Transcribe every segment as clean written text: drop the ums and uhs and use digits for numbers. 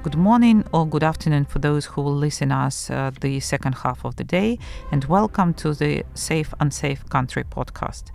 Good morning or good afternoon for those who will listen us the second half of the day, and welcome to the Safe Unsafe Country podcast.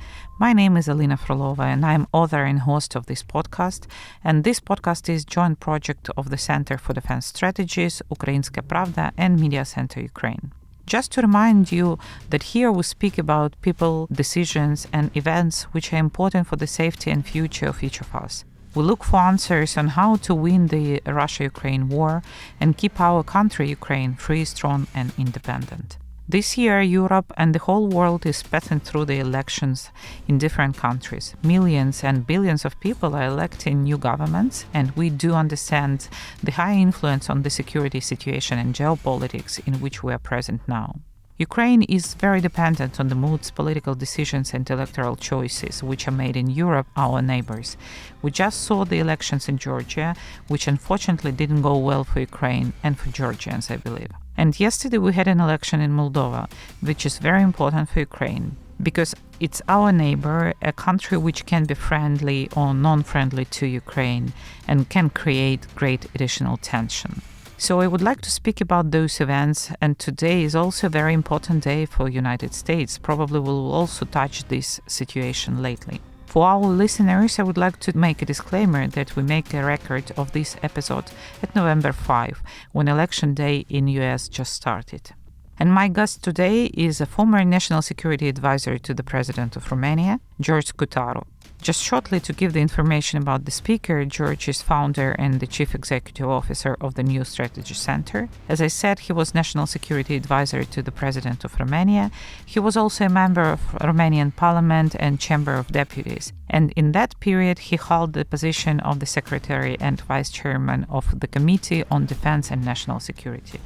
My name is Alina and I'm author and host of this podcast, and this podcast is joint project of the Center for Defense Strategies, Ukrainska Pravda and Media Center Ukraine. Just to remind you that here we speak about people, decisions and events which are important for the safety and future of each of us. We look for answers on how to win the Russia-Ukraine war and keep our country, Ukraine, free, strong and independent. This year, Europe and the whole world is passing through the elections in different countries. Millions and billions of people are electing new governments, and we do understand the high influence on the security situation and geopolitics in which we are present now. Ukraine is very dependent on the moods, political decisions and electoral choices which are made in Europe, our neighbors. We just saw the elections in Georgia, which unfortunately didn't go well for Ukraine and for Georgians, I believe. And yesterday we had an election in Moldova, which is very important for Ukraine, because it's our neighbor, a country which can be friendly or non-friendly to Ukraine and can create great additional tension. So I would like to speak about those events, and today is also a very important day for United States. Probably we will also touch this situation lately. For our listeners, I would like to make a disclaimer that we make a record of this episode at November 5, when election day in US just started. And my guest today is a former national security advisor to the President of Romania, George Scutaru. Just shortly to give the information about the speaker, George is founder and the chief executive officer of the New Strategy Center. As I said, he was national security advisor to the President of Romania. He was also a member of Romanian Parliament and Chamber of Deputies. And in that period, he held the position of the secretary and vice chairman of the Committee on Defense and National Security.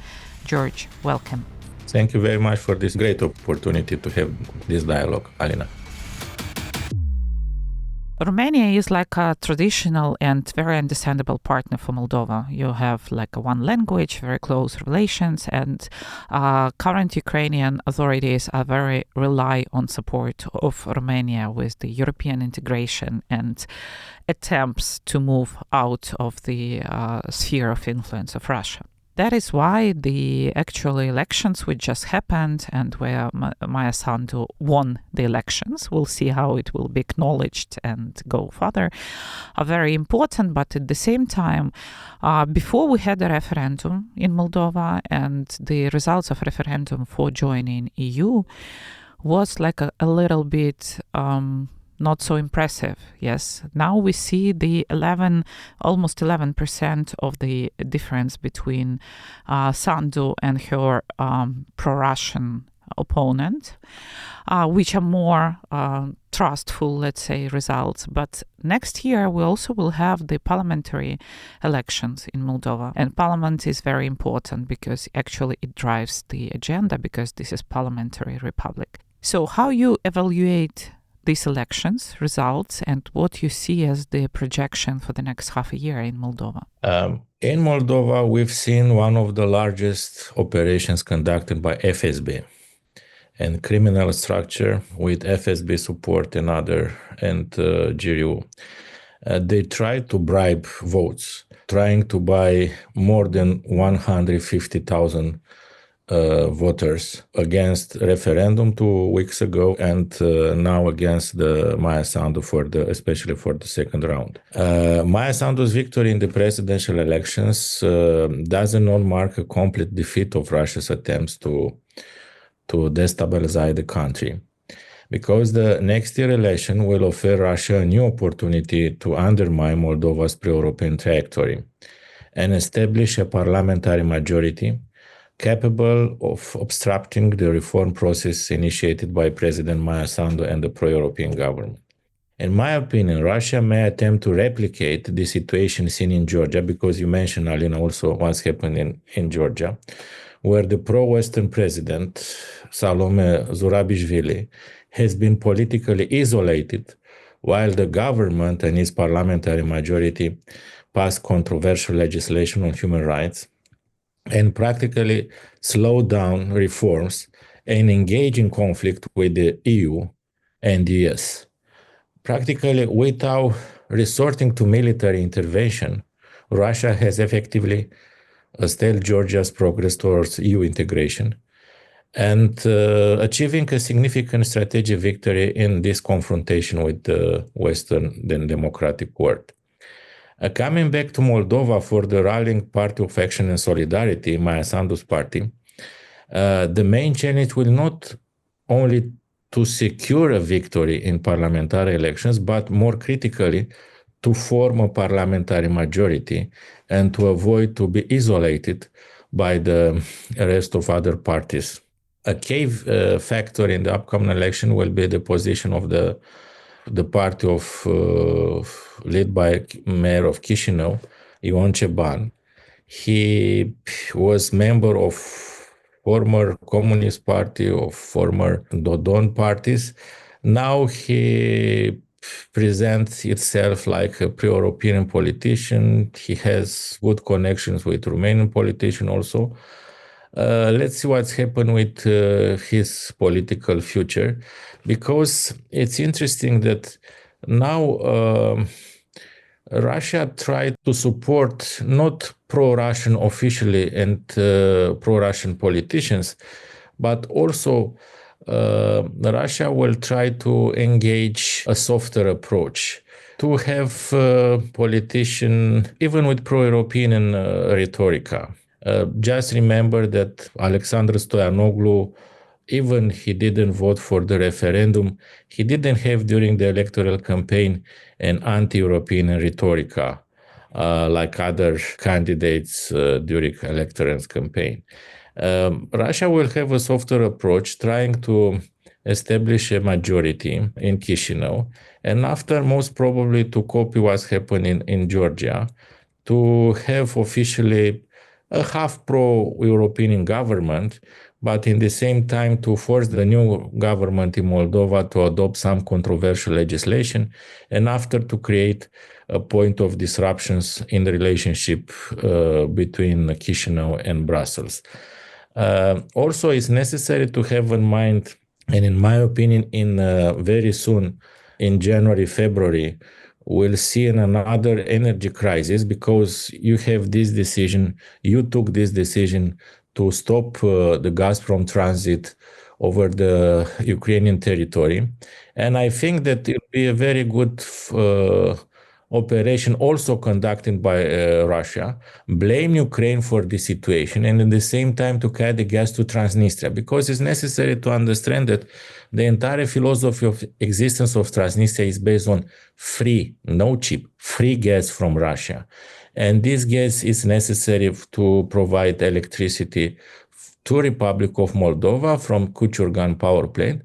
George, welcome. Thank you very much for this great opportunity to have this dialogue, Alina. Romania is like a traditional and very understandable partner for Moldova. You have like one language, very close relations, and current Ukrainian authorities are very rely on support of Romania with the European integration and attempts to move out of the sphere of influence of Russia. That is why the actual elections which just happened and where Maia Sandu won the elections, we'll see how it will be acknowledged and go further, are very important. But at the same time, before we had a referendum in Moldova, and the results of referendum for joining EU was like a little bit not so impressive. Yes, now we see the almost 11% of the difference between Sandu and her pro-Russian opponent, which are more trustful, let's say, results. But next year we also will have the parliamentary elections in Moldova, and parliament is very important because actually it drives the agenda, because this is parliamentary republic. So how you evaluate these elections results and what you see as the projection for the next half a year in Moldova? In Moldova, we've seen one of the largest operations conducted by FSB and criminal structure with FSB support and GRU. They tried to bribe votes, trying to buy more than 150,000 voters against referendum 2 weeks ago, and now against the Maia Sandu especially for the second round. Maia Sandu's victory in the presidential elections doesn't not mark a complete defeat of Russia's attempts to destabilize the country, because the next year election will offer Russia a new opportunity to undermine Moldova's pro-European trajectory and establish a parliamentary majority capable of obstructing the reform process initiated by President Maia Sandu and the pro-European government. In my opinion, Russia may attempt to replicate the situation seen in Georgia, because you mentioned, Alina, also what's happened in Georgia, where the pro-Western president, Salome Zurabishvili, has been politically isolated, while the government and its parliamentary majority passed controversial legislation on human rights and practically slow down reforms and engage in conflict with the EU and the US. Practically without resorting to military intervention, Russia has effectively stale Georgia's progress towards EU integration, and achieving a significant strategic victory in this confrontation with the Western then democratic world. Coming back to Moldova for the rallying Party of Action and Solidarity, Maia Sandu's party, the main challenge will not only to secure a victory in parliamentary elections, but more critically, to form a parliamentary majority and to avoid to be isolated by the rest of other parties. A key factor in the upcoming election will be the position of the party of led by Mayor of Chisinau, Ion Ceban. He was member of former Communist Party, of former Dodon parties. Now he presents itself like a pro-European politician. He has good connections with Romanian politicians also. Let's see what's happened with his political future, because it's interesting that now Russia tried to support not pro-Russian officially and pro-Russian politicians, but also Russia will try to engage a softer approach, to have politicians, even with pro-European rhetorica. Just remember that Alexander Stoyanoglu, even he didn't vote for the referendum, he didn't have during the electoral campaign an anti-European rhetorica like other candidates during electoral campaign. Russia will have a softer approach, trying to establish a majority in Chisinau, and after most probably to copy what's happening in Georgia, to have officially a half pro-European government, but in the same time to force the new government in Moldova to adopt some controversial legislation, and after to create a point of disruptions in the relationship between Chisinau and Brussels. Also, it's necessary to have in mind, and in my opinion, in very soon, in January, February, we'll see another energy crisis, because you have this decision, you took this decision to stop the Gazprom transit over the Ukrainian territory. And I think that it will be a very good operation also conducted by Russia, blame Ukraine for this situation, and at the same time to carry the gas to Transnistria, because it's necessary to understand that the entire philosophy of existence of Transnistria is based on free, no cheap, free gas from Russia. And this gas is necessary to provide electricity to Republic of Moldova from Kuchurgan power plant.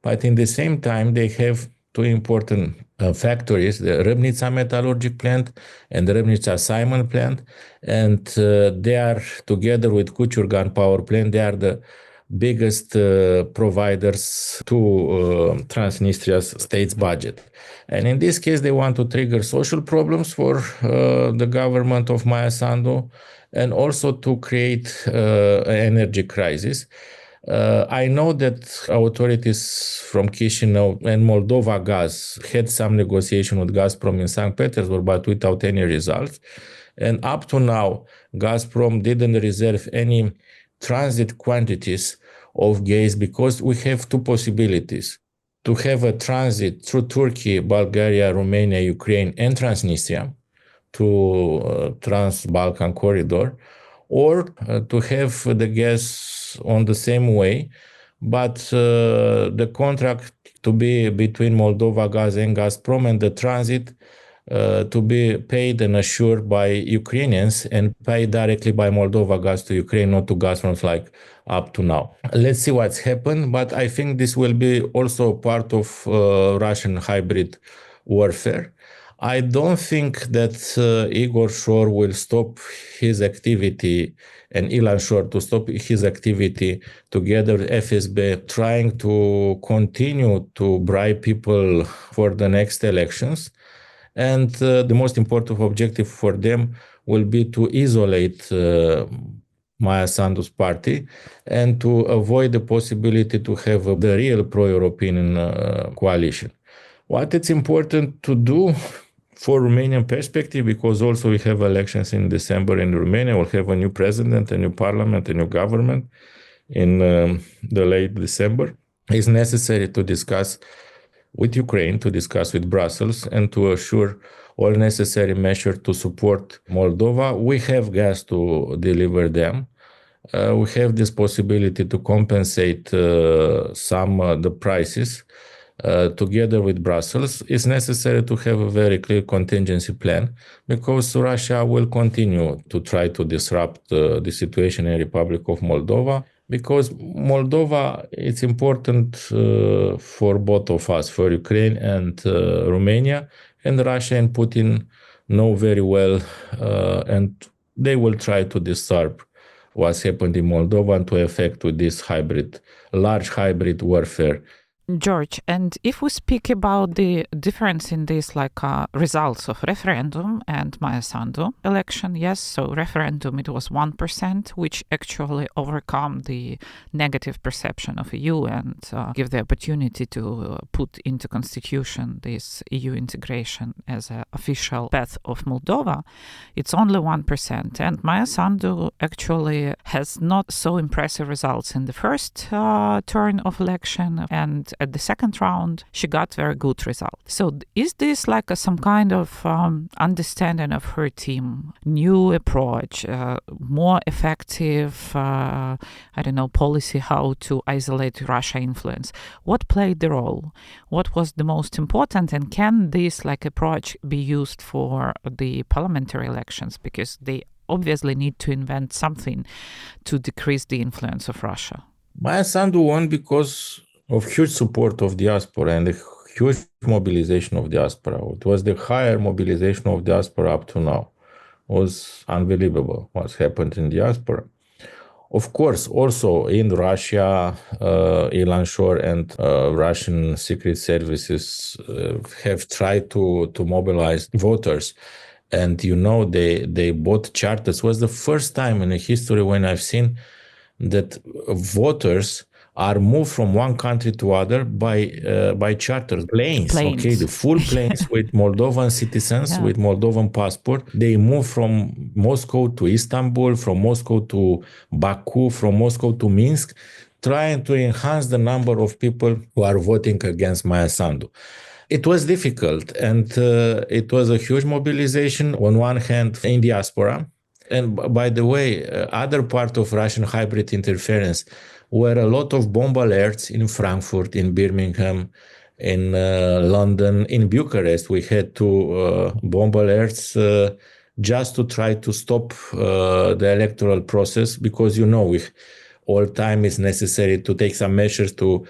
But in the same time, they have two important factories, the Râbnița metallurgic plant and the Râbnița cement plant. And they are, together with Kuchurgan power plant, they are the biggest providers to Transnistria's state's budget. And in this case, they want to trigger social problems for the government of Maia Sandu, and also to create an energy crisis. I know that authorities from Chisinau and Moldova Gas had some negotiation with Gazprom in St. Petersburg, but without any results. And up to now, Gazprom didn't reserve any transit quantities of gas, because we have two possibilities: to have a transit through Turkey, Bulgaria, Romania, Ukraine, and Transnistria to Trans-Balkan corridor, or to have the gas on the same way, but the contract to be between Moldova Gas and Gazprom, and the transit to be paid and assured by Ukrainians and paid directly by Moldova Gas to Ukraine, not to Gazprom like up to now. Let's see what's happened, but I think this will be also part of Russian hybrid warfare. I don't think that Igor Shor will stop his activity, and Ilan Shor to stop his activity together with FSB, trying to continue to bribe people for the next elections. And the most important objective for them will be to isolate Maia Sandu's party and to avoid the possibility to have the real pro-European coalition. What it's important to do For Romanian perspective, because also we have elections in December in Romania, we'll have a new president, a new parliament, a new government in the late December. It's necessary to discuss with Ukraine, to discuss with Brussels, and to assure all necessary measures to support Moldova. We have gas to deliver them. We have this possibility to compensate some the prices together with Brussels. It's necessary to have a very clear contingency plan because Russia will continue to try to disrupt the situation in Republic of Moldova. Because Moldova, it's important for both of us, for Ukraine and Romania, and Russia and Putin know very well, and they will try to disturb what's happened in Moldova and to effect with this large hybrid warfare. George, and if we speak about the difference in these results of referendum and Maia Sandu election, yes, so referendum it was 1%, which actually overcome the negative perception of EU and give the opportunity to put into constitution this EU integration as an official path of Moldova. It's only 1%, and Maia Sandu actually has not so impressive results in the first turn of election, and at the second round, she got very good results. So is this some kind of understanding of her team, new approach, more effective, policy how to isolate Russia influence? What played the role? What was the most important? And can this approach be used for the parliamentary elections? Because they obviously need to invent something to decrease the influence of Russia. Maia Sandu won because of huge support of diaspora and a huge mobilization of diaspora. It was the higher mobilization of diaspora up to now. It was unbelievable what's happened in diaspora. Of course, also in Russia, Ilan Shor and Russian secret services have tried to mobilize voters. And they bought charters. It was the first time in the history when I've seen that voters are moved from one country to other by charter planes. Okay, the full planes with Moldovan citizens, with Moldovan passport. They move from Moscow to Istanbul, from Moscow to Baku, from Moscow to Minsk, trying to enhance the number of people who are voting against Maia Sandu. It was difficult, and it was a huge mobilization on one hand in diaspora. And by the way, other part of Russian hybrid interference were a lot of bomb alerts in Frankfurt, in Birmingham, in London, in Bucharest. We had two bomb alerts just to try to stop the electoral process because, all time is necessary to take some measures to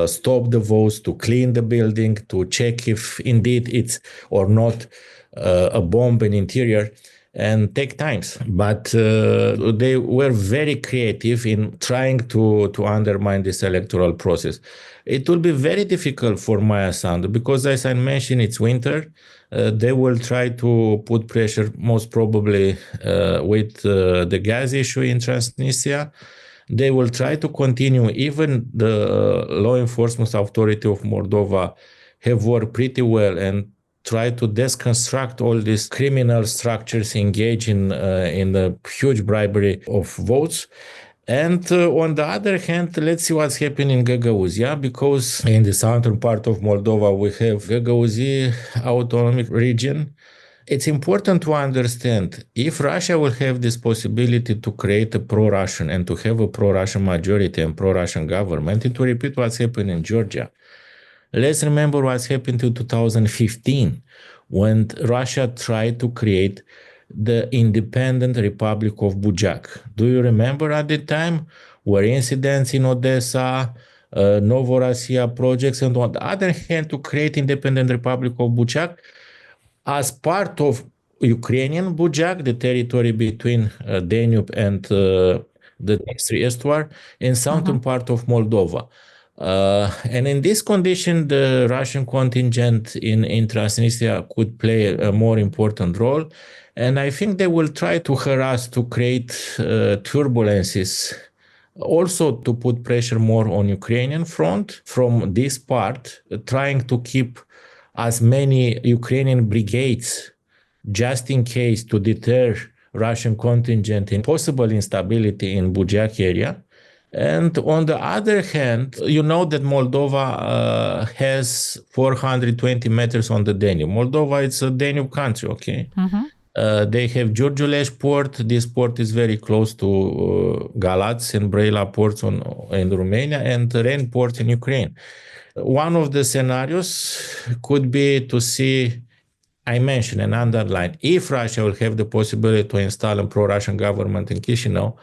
stop the votes, to clean the building, to check if indeed it's or not a bomb in interior, and take times. But they were very creative in trying to undermine this electoral process. It will be very difficult for Maia Sandu because, as I mentioned, it's winter. They will try to put pressure, most probably with the gas issue in Transnistria. They will try to continue. Even the law enforcement authority of Moldova have worked pretty well and try to deconstruct all these criminal structures engaged in the huge bribery of votes. And on the other hand, let's see what's happening in Gagauzia, because in the southern part of Moldova, we have Gagauzia autonomic region. It's important to understand if Russia will have this possibility to create a pro-Russian and to have a pro-Russian majority and pro-Russian government, it will repeat what's happened in Georgia. Let's remember what's happened in 2015 when Russia tried to create the independent Republic of Bujak. Do you remember at the time were incidents in Odessa, Novorossiya projects, and on the other hand to create independent Republic of Bujak as part of Ukrainian Bujak, the territory between Danube and the Dnestr estuary, in southern part of Moldova. And in this condition, the Russian contingent in Transnistria could play a more important role. And I think they will try to harass, to create turbulences, also to put pressure more on Ukrainian front from this part, trying to keep as many Ukrainian brigades just in case to deter Russian contingent in possible instability in Bujiak area. And on the other hand, you know that Moldova has 420 meters on the Danube. Moldova is a Danube country, okay? They have Giurgiuleș port. This port is very close to Galați and Brăila ports in Romania and Ren port in Ukraine. One of the scenarios could be to see, I mentioned and underline, if Russia will have the possibility to install a pro-Russian government in Chisinau,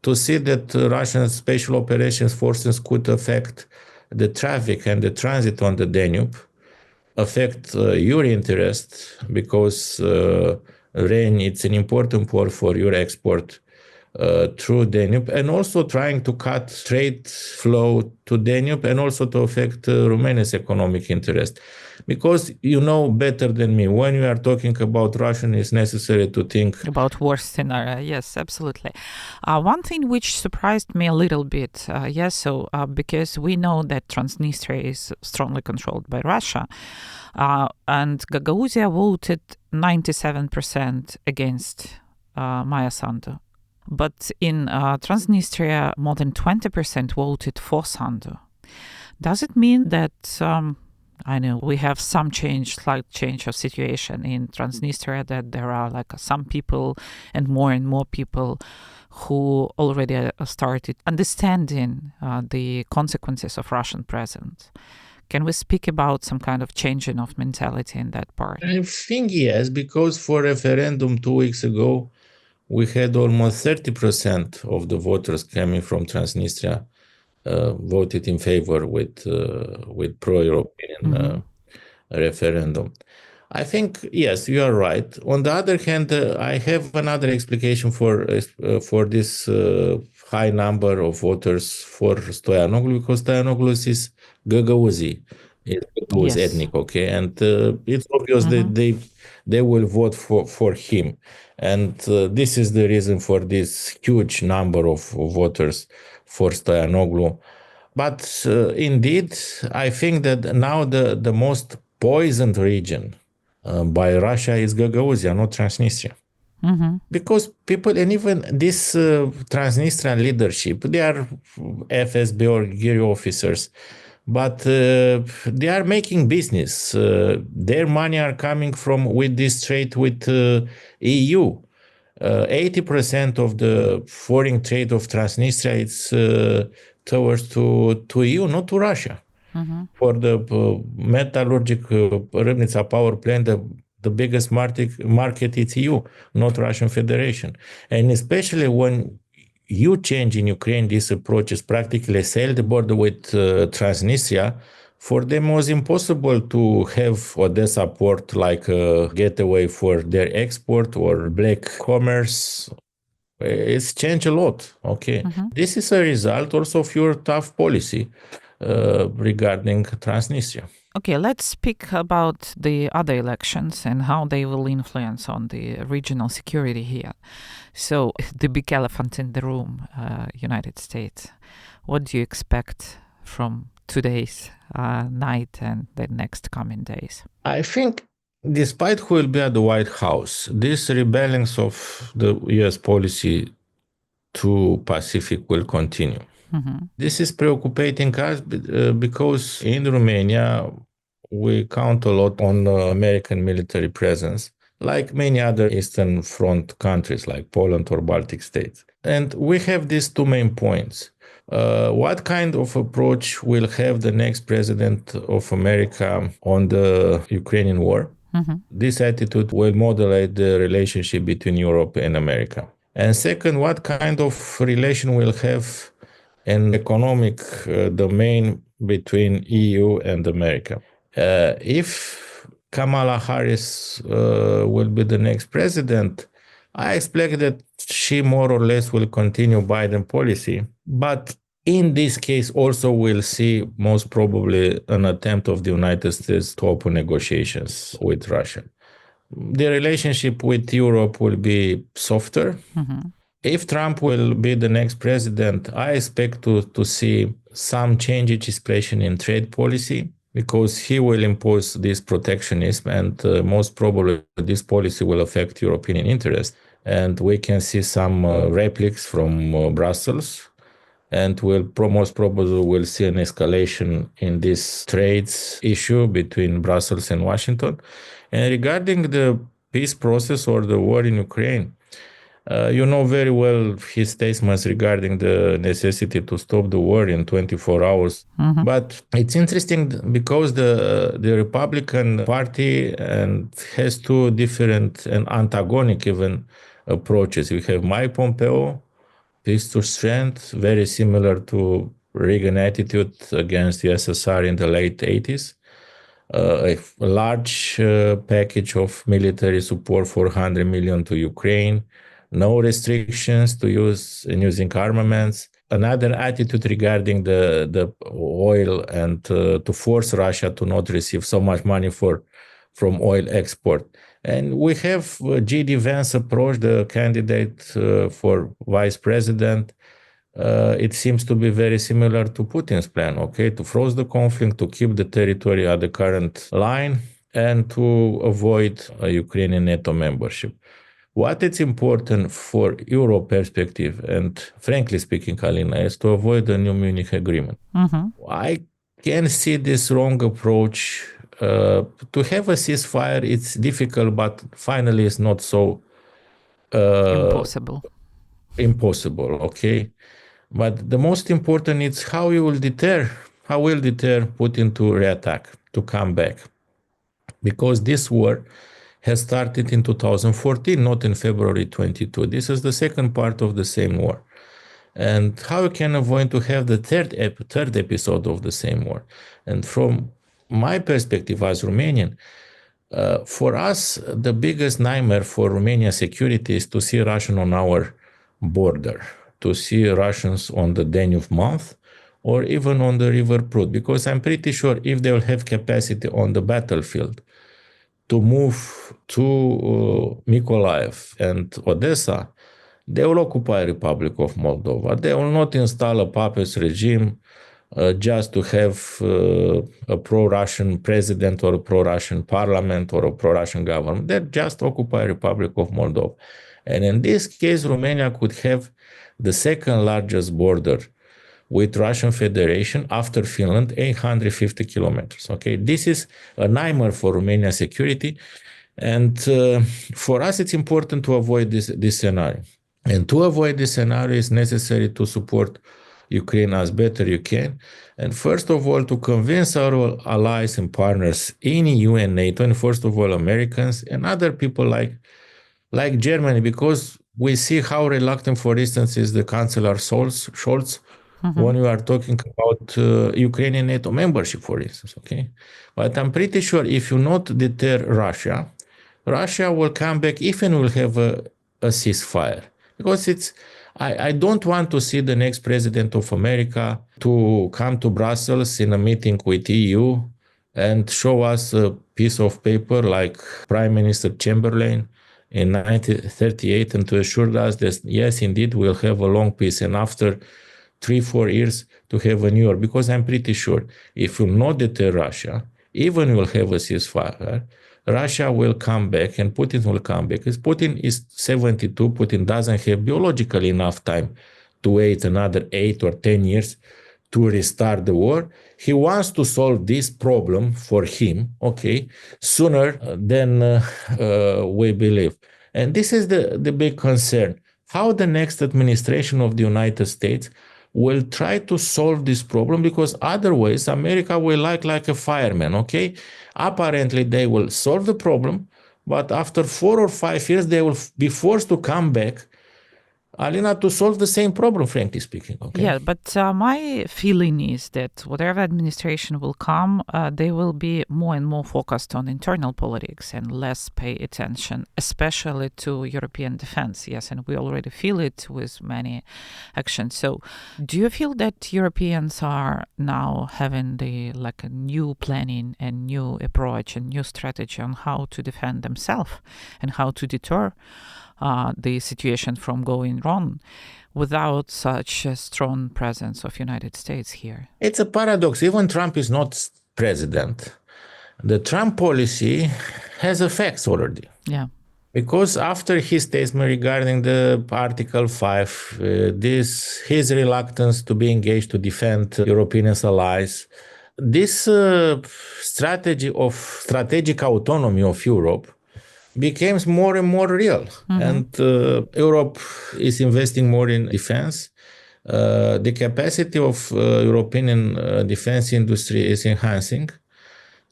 to see that Russian special operations forces could affect the traffic and the transit on the Danube, affect your interest because Ren, it's an important port for your export through Danube, and also trying to cut trade flow to Danube and also to affect Romania's economic interest. Because you know better than me, when you are talking about Russian, it's necessary to think about worst scenario. Yes, absolutely. One thing which surprised me a little bit, because we know that Transnistria is strongly controlled by Russia, and Gagauzia voted 97% against Maia Sandu. But in Transnistria, more than 20% voted for Sandu. Does it mean that, I know we have slight change of situation in Transnistria, that there are like some people and more people who already started understanding the consequences of Russian presence? Can we speak about some kind of changing of mentality in that part? I think yes, because for referendum 2 weeks ago, we had almost 30% of the voters coming from Transnistria voted in favor with pro-European referendum. I think, yes, you are right. On the other hand, I have another explication for this high number of voters for Stoianoglu, because Stoianoglu is Gagauzi, is ethnic, okay? And it's obvious that they will vote for him. And this is the reason for this huge number of voters for Stoianoglu. But indeed, I think that now the most poisoned region by Russia is Gagauzia, not Transnistria. Because people, and even this Transnistrian leadership, they are FSB or GIRI officers, but they are making business. Their money are coming from with this trade with EU. 80% of the foreign trade of Transnistria is towards to EU, not to Russia. For the metallurgic Râmnița power plant, the biggest market is EU, not Russian Federation. And especially when you change in Ukraine this approach, is practically sail the border with Transnistria. For them it was impossible to have Odessa port like a getaway for their export or black commerce. It's changed a lot. Okay. This is a result also of your tough policy regarding Transnistria. Okay, let's speak about the other elections and how they will influence on the regional security here. So, the big elephant in the room, United States. What do you expect from today's night and the next coming days? I think, despite who will be at the White House, this rebalance of the U.S. policy to Pacific will continue. This is preoccupating us because in Romania, we count a lot on American military presence, like many other Eastern Front countries like Poland or Baltic states. And we have these two main points. What kind of approach will have the next president of America on the Ukrainian war? This attitude will modulate the relationship between Europe and America. And second, what kind of relation will have an economic domain between EU and America? If Kamala Harris will be the next president, I expect that she more or less will continue Biden policy. But in this case, also we'll see most probably an attempt of the United States to open negotiations with Russia. The relationship with Europe will be softer. If Trump will be the next president, I expect to see some change in legislation in trade policy. because he will impose this protectionism, and most probably this policy will affect European interests. And we can see some replies from Brussels, and most probably will see an escalation in this trades issue between Brussels and Washington. And regarding the peace process or the war in Ukraine, you know very well his statements regarding the necessity to stop the war in 24 hours. Mm-hmm. But it's interesting because the Republican Party and has two different and antagonic even approaches. We have Mike Pompeo, peace to strength, very similar to Reagan attitude against the USSR in the late 80s. A large package of military support, 400 million to Ukraine, no restrictions to using armaments. Another attitude regarding the oil and to force Russia to not receive so much money from oil export. And we have G.D. Vance approach, the candidate for vice president. It seems to be very similar to Putin's plan, okay, to freeze the conflict, to keep the territory at the current line, and to avoid a Ukrainian NATO membership. What is important for Euro perspective, and frankly speaking, Alina, is to avoid the new Munich agreement. Mm-hmm. I can see this wrong approach. To have a ceasefire, it's difficult, but finally it's not so impossible, okay? But the most important is how will deter Putin to reattack, to come back. Because this war has started in 2014, not in February 22. This is the second part of the same war. And how you can avoid to have the third episode of the same war? And from my perspective as Romanian, for us, the biggest nightmare for Romanian security is to see Russian on our border, to see Russians on the Danube Mouth, or even on the River Prut, because I'm pretty sure if they will have capacity on the battlefield to move to Mykolaiv and Odessa, they will occupy Republic of Moldova. They will not install a puppet regime just to have a pro-Russian president or a pro-Russian parliament or a pro-Russian government. They just occupy Republic of Moldova. And in this case, Romania could have the second largest border with Russian Federation after Finland, 850 kilometers. Okay, this is a nightmare for Romania security. And for us, it's important to avoid this scenario. And to avoid this scenario, it's necessary to support Ukraine as better you can. And first of all, to convince our allies and partners in EU and NATO, and first of all, Americans and other people like Germany, because we see how reluctant, for instance, is the Chancellor Scholz when you are talking about Ukrainian NATO membership, for instance, okay? But I'm pretty sure if you not deter Russia will come back even will have a ceasefire. Because I don't want to see the next president of America to come to Brussels in a meeting with EU and show us a piece of paper like Prime Minister Chamberlain in 1938 and to assure us that, yes, indeed, we'll have a long peace. And after 3-4 years to have a new war, because I'm pretty sure if you not deter Russia, even will have a ceasefire, Russia will come back and Putin will come back. Because Putin is 72, Putin doesn't have biologically enough time to wait another 8 or 10 years to restart the war. He wants to solve this problem for him, okay, sooner than we believe. And this is the big concern. How the next administration of the United States will try to solve this problem, because otherwise America will like a fireman, okay? Apparently they will solve the problem, but after 4 or 5 years they will be forced to come back, Alina, to solve the same problem, frankly speaking. Okay? Yeah, but my feeling is that whatever administration will come, they will be more and more focused on internal politics and less pay attention, especially to European defense. Yes, and we already feel it with many actions. So do you feel that Europeans are now having a new planning and new approach and new strategy on how to defend themselves and how to deter the situation from going wrong without such a strong presence of United States here? It's a paradox. Even Trump is not president, the Trump policy has effects already. Yeah. Because after his statement regarding the Article 5, his reluctance to be engaged to defend European allies, this strategy of strategic autonomy of Europe becomes more and more real. And Europe is investing more in defense. The capacity of European defense industry is enhancing.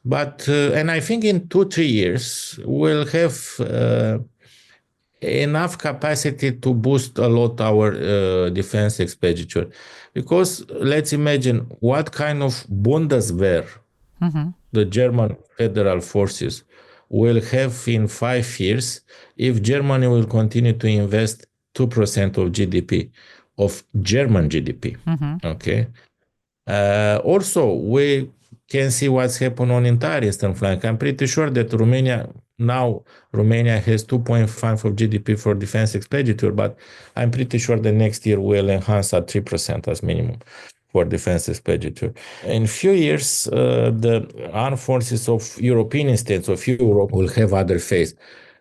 But, and I think in 2-3 years, we'll have enough capacity to boost a lot our defense expenditure. Because let's imagine what kind of Bundeswehr the German federal forces will have in 5 years if Germany will continue to invest 2% of GDP, of German GDP. Okay. Also, we can see what's happened on entire eastern flank. I'm pretty sure that Romania has 2.5 of GDP for defense expenditure, but I'm pretty sure the next year will enhance at 3% as minimum for defense expenditure. In few years, the armed forces of European states of Europe will have other phase.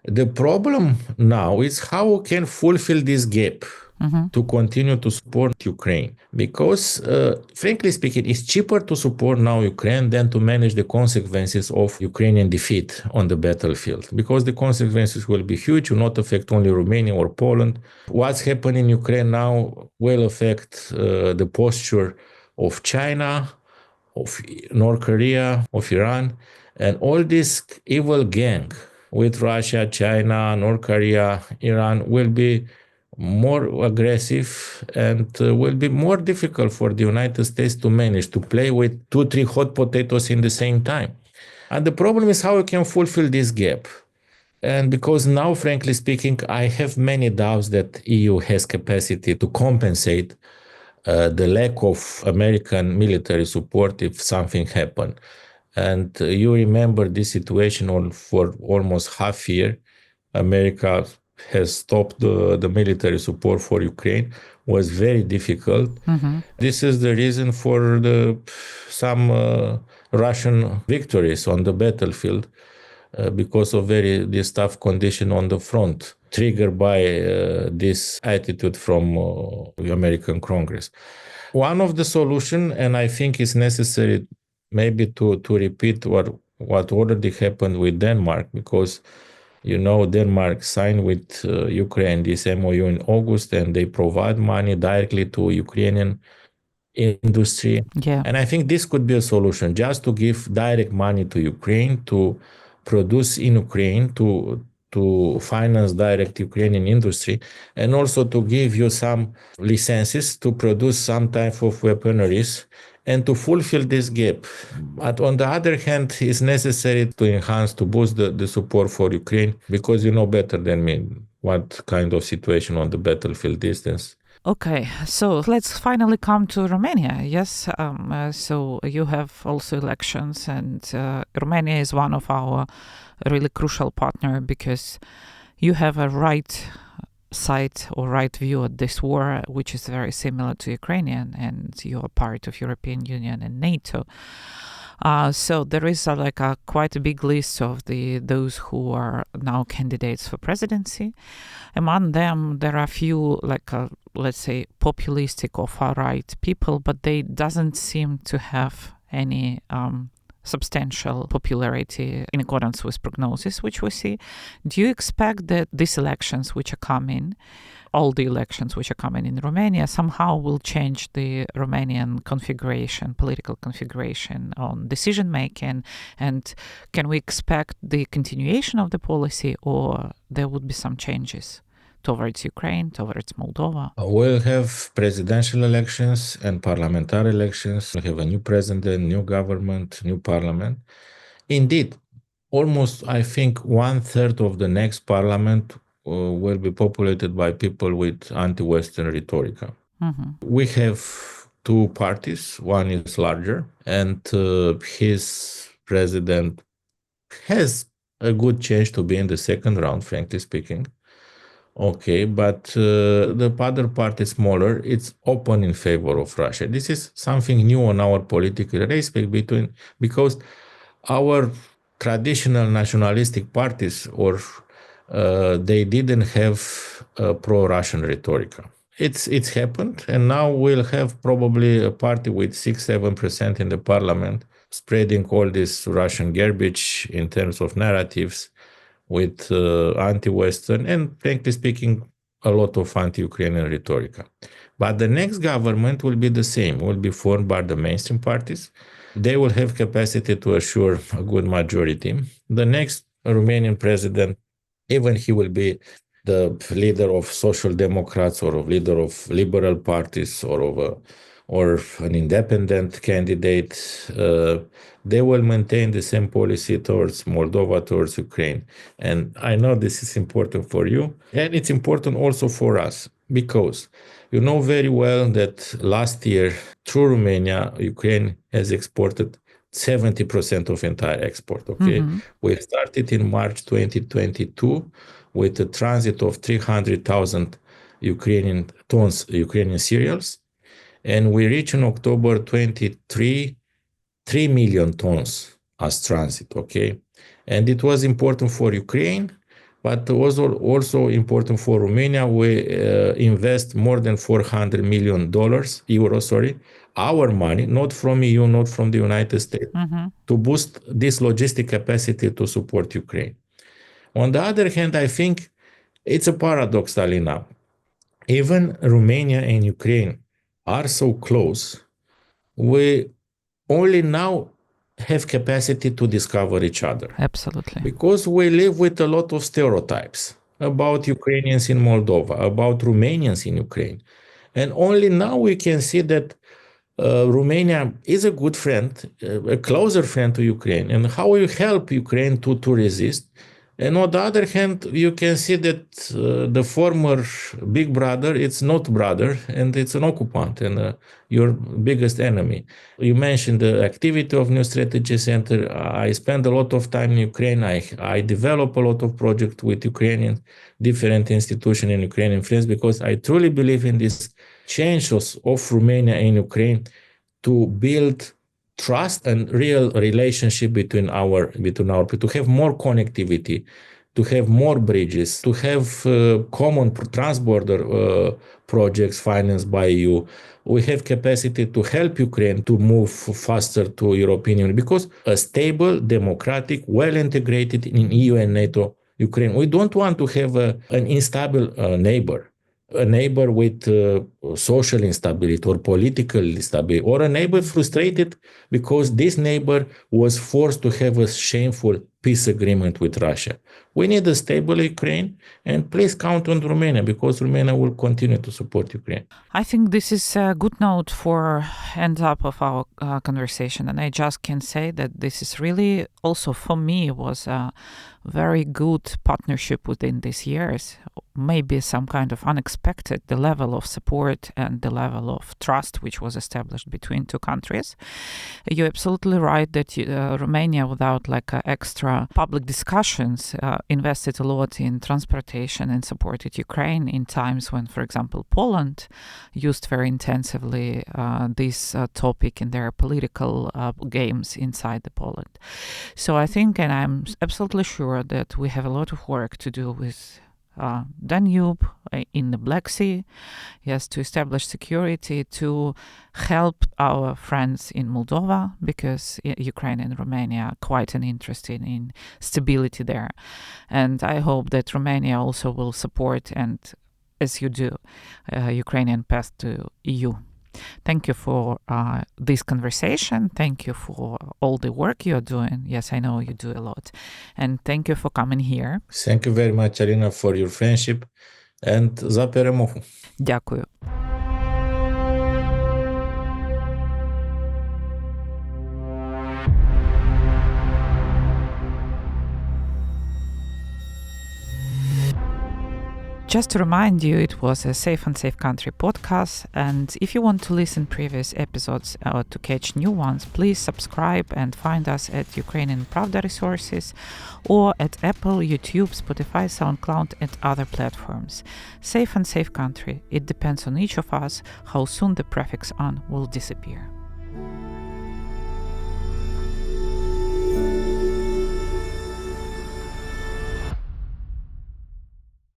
The problem now is how we can fulfill this gap to continue to support Ukraine. Because, frankly speaking, it's cheaper to support now Ukraine than to manage the consequences of Ukrainian defeat on the battlefield. Because the consequences will be huge, will not affect only Romania or Poland. What's happening in Ukraine now will affect the posture of China, of North Korea, of Iran, and all this evil gang with Russia, China, North Korea, Iran will be more aggressive and will be more difficult for the United States to manage to play with 2-3 hot potatoes in the same time. And the problem is how we can fulfill this gap. And because now, frankly speaking, I have many doubts that EU has capacity to compensate the lack of American military support if something happened. And you remember this situation for almost half year. America has stopped the military support for Ukraine, was very difficult. This is the reason for some Russian victories on the battlefield because of this tough condition on the front, triggered by this attitude from the American Congress. One of the solution, and I think it's necessary maybe to repeat what already happened with Denmark, because Denmark signed with Ukraine this MOU in August, and they provide money directly to Ukrainian industry. Yeah. And I think this could be a solution, just to give direct money to Ukraine to produce in Ukraine, to finance direct Ukrainian industry, and also to give you some licenses to produce some type of weaponaries and to fulfill this gap. But on the other hand, it's necessary to enhance, to boost the support for Ukraine, because you know better than me what kind of situation on the battlefield is this. Okay, so let's finally come to Romania. Yes, so you have also elections, and Romania is one of our really crucial partner, because you have a right side or right view at this war, which is very similar to Ukrainian, and you are part of European Union and NATO. So there is quite a big list of those who are now candidates for presidency. Among them, there are a few, let's say, populistic or far-right people, but they doesn't seem to have any substantial popularity in accordance with prognosis, which we see. Do you expect that these elections which are coming, all the elections which are coming in Romania, somehow will change the Romanian configuration, political configuration on decision-making? And can we expect the continuation of the policy, or there would be some changes towards Ukraine, towards Moldova? We'll have presidential elections and parliamentary elections. We'll have a new president, new government, new parliament. Indeed, almost, I think, 1/3 of the next parliament will be populated by people with anti-Western rhetoric. We have two parties. One is larger, and his president has a good chance to be in the second round, frankly speaking. Okay, but the other part is smaller. It's open in favor of Russia. This is something new on our political aspect between because our traditional nationalistic parties or they didn't have pro-Russian rhetoric. It's happened, and now we'll have probably a party with 6-7% in the parliament spreading all this Russian garbage in terms of narratives with anti-Western and, frankly speaking, a lot of anti-Ukrainian rhetoric. But the next government will be the same, will be formed by the mainstream parties. They will have capacity to assure a good majority. The next Romanian president, even he will be the leader of social democrats or of leader of liberal parties or of or an independent candidate, they will maintain the same policy towards Moldova, towards Ukraine. And I know this is important for you. And it's important also for us because you know very well that last year, through Romania, Ukraine has exported 70% of entire export. Okay. Mm-hmm. We started in March 2022 with a transit of 300,000 Ukrainian cereals. And we reached in October 23, 3 million tons as transit, okay? And it was important for Ukraine, but was also important for Romania. We invest more than $400 million, our money, not from EU, not from the United States, to boost this logistic capacity to support Ukraine. On the other hand, I think it's a paradox, Alina. Even Romania and Ukraine are so close, we only now have capacity to discover each other. Absolutely. Because we live with a lot of stereotypes about Ukrainians in Moldova, about Romanians in Ukraine. And only now we can see that Romania is a good friend, a closer friend to Ukraine, and how we help Ukraine to resist. And on the other hand, you can see that the former big brother, it's not brother, and it's an occupant and your biggest enemy. You mentioned the activity of New Strategy Center. I spend a lot of time in Ukraine. I develop a lot of projects with Ukrainian different institutions and Ukrainian friends because I truly believe in this changes of Romania and Ukraine to build trust and real relationship between our people, to have more connectivity, to have more bridges, to have common transborder projects financed by EU. We have capacity to help Ukraine to move faster to European Union because a stable, democratic, well integrated in EU and NATO Ukraine. We don't want to have an unstable neighbor. A neighbor with social instability or political instability, or a neighbor frustrated because this neighbor was forced to have a shameful peace agreement with Russia. We need a stable Ukraine, and please count on Romania because Romania will continue to support Ukraine. I think this is a good note for end up of our conversation, and I just can say that this is really also for me was a very good partnership within these years. Maybe some kind of unexpected, the level of support and the level of trust which was established between two countries. You're absolutely right that Romania, without like extra public discussions, invested a lot in transportation and supported Ukraine in times when, for example, Poland used very intensively this topic in their political games inside the Poland. So I think, and I'm absolutely sure that we have a lot of work to do with Danube in the Black Sea, yes, to establish security, to help our friends in Moldova, because Ukraine and Romania are quite interested in stability there. And I hope that Romania also will support, and as you do, Ukrainian path to EU. Thank you for this conversation. Thank you for all the work you're doing. Yes, I know you do a lot. And thank you for coming here. Thank you very much, Alina, for your friendship. And за перемогу. Дякую. Just to remind you, it was a Safe and Safe Country podcast, and if you want to listen previous episodes or to catch new ones, please subscribe and find us at Ukrainian Pravda Resources or at Apple, YouTube, Spotify, SoundCloud and other platforms. Safe and Safe Country. It depends on each of us how soon the prefix "on" will disappear.